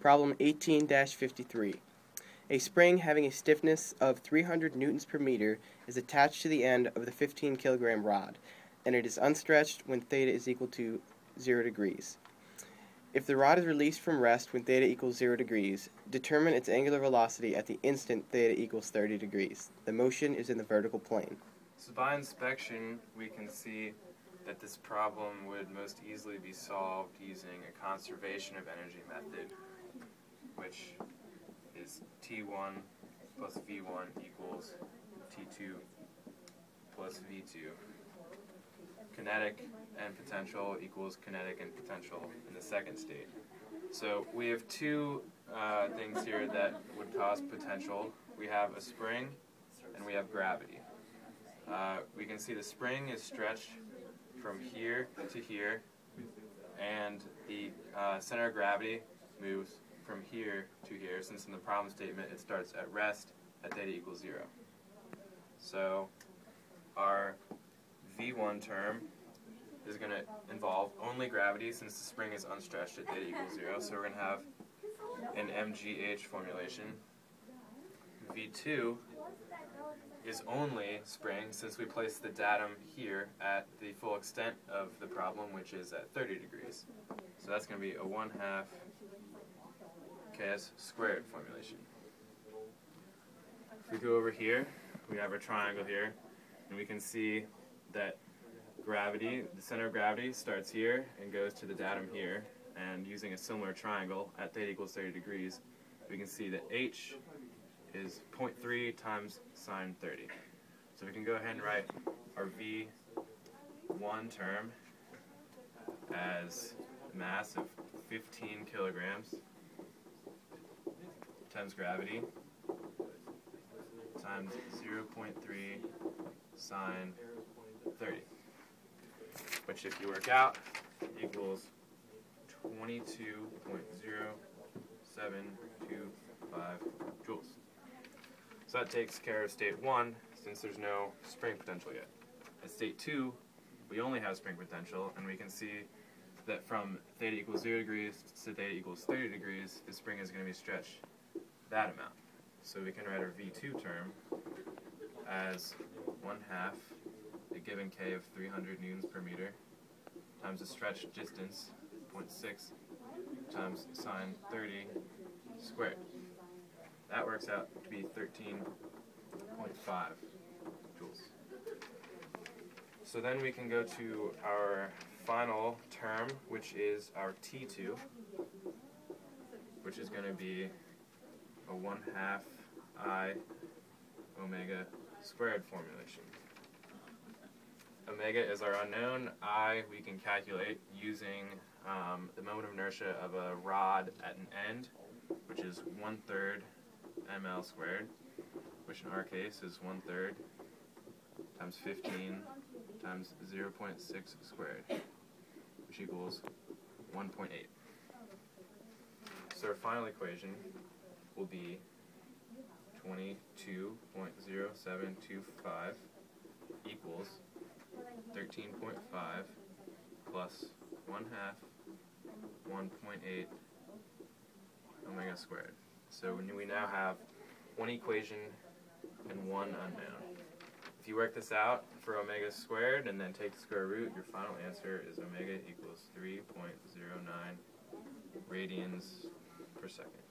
Problem 18-53. A spring having a stiffness of 300 newtons per meter is attached to the end of the 15 kilogram rod, and it is unstretched when theta is equal to 0 degrees. If the rod is released from rest when theta equals 0 degrees, determine its angular velocity at the instant theta equals 30 degrees. The motion is in the vertical plane. So by inspection, we can see that this problem would most easily be solved using a conservation of energy method, which is T1 plus V1 equals T2 plus V2. Kinetic and potential equals kinetic and potential in the second state. So we have two things here that would cause potential. We have a spring and we have gravity. We can see the spring is stretched from here to here, and the center of gravity moves from here to here, since in the problem statement it starts at rest at theta equals 0. So our V1 term is going to involve only gravity, since the spring is unstretched at theta equals 0, so we're going to have an MGH formulation. V2 is only spring, since we place the datum here at the full extent of the problem, which is at 30 degrees. So that's going to be a 1/2 KS squared formulation. If we go over here, we have our triangle here, and we can see that gravity, the center of gravity, starts here and goes to the datum here, and using a similar triangle at theta equals 30 degrees, we can see that H is 0.3 times sine 30. So we can go ahead and write our V1 term as mass of 15 kilograms times gravity times 0.3 sine 30, which if you work out equals 22.0725 joules. So that takes care of state 1, since there's no spring potential yet. At state 2, we only have spring potential, and we can see that from theta equals 0 degrees to theta equals 30 degrees, the spring is going to be stretched that amount. So we can write our V2 term as 1/2 a given K of 300 newtons per meter times the stretched distance, 0.6, times sine 30 squared. That works out to be 13.5 joules. So then we can go to our final term, which is our T2, which is going to be a 1/2 I omega squared formulation. Omega is our unknown. I we can calculate using the moment of inertia of a rod at an end, which is 1/3 ml squared, which in our case is 1/3 times 15 times 0.6 squared, which equals 1.8. So our final equation will be 22.0725 equals 13.5 plus 1/2 1.8 omega squared. So we now have one equation and one unknown. If you work this out for omega squared and then take the square root, your final answer is omega equals 3.09 radians per second.